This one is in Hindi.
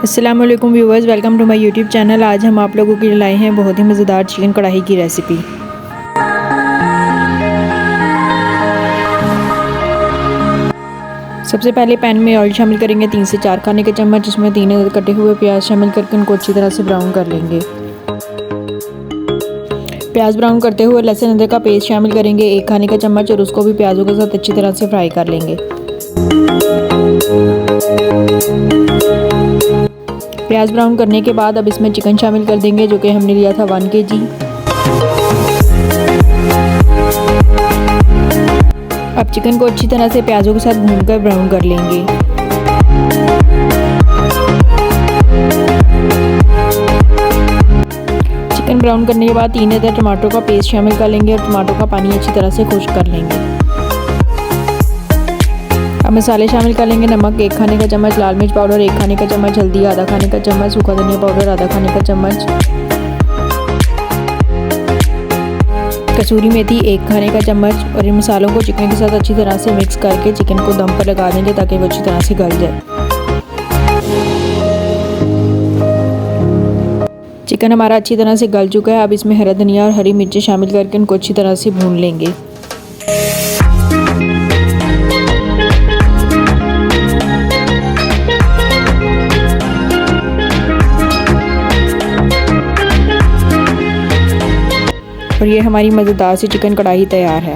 अस्सलाम वालेकुम viewers, welcome to my YouTube channel. आज हम आप लोगों के लिए लाए हैं बहुत ही मज़ेदार चिकन कढ़ाई की रेसिपी। सबसे पहले पैन में ऑयल शामिल करेंगे 3 से 4 खाने के चम्मच। इसमें 3 कटे हुए प्याज शामिल करके उनको अच्छी तरह से ब्राउन कर लेंगे। प्याज ब्राउन करते हुए लहसुन अदरक का पेस्ट शामिल करेंगे 1 खाने का चम्मच और उसको भी प्याज़ों के साथ अच्छी तरह से फ्राई कर लेंगे। प्याज ब्राउन करने के बाद अब इसमें चिकन शामिल कर देंगे, जो कि हमने लिया था 1 kg। अब चिकन को अच्छी तरह से प्याज़ों के साथ भूनकर ब्राउन कर लेंगे। चिकन ब्राउन करने के बाद 3 अदर टमाटरों का पेस्ट शामिल कर लेंगे और टमाटरों का पानी अच्छी तरह से खुश्क कर लेंगे। अब मसाले शामिल कर लेंगे। नमक 1 खाने का चम्मच, लाल मिर्च पाउडर 1 खाने का चम्मच, हल्दी आधा खाने का चम्मच, सूखा धनिया पाउडर आधा खाने का चम्मच, कसूरी मेथी 1 खाने का चम्मच। और इन मसालों को चिकन के साथ अच्छी तरह से मिक्स करके चिकन को दम पर लगा देंगे ताकि वो अच्छी तरह से गल जाए। चिकन हमारा अच्छी तरह से गल चुका है। अब इसमें हरा धनिया और हरी मिर्ची शामिल करके उनको अच्छी तरह से भून लेंगे। और ये हमारी मज़ेदार सी चिकन कढ़ाई तैयार है।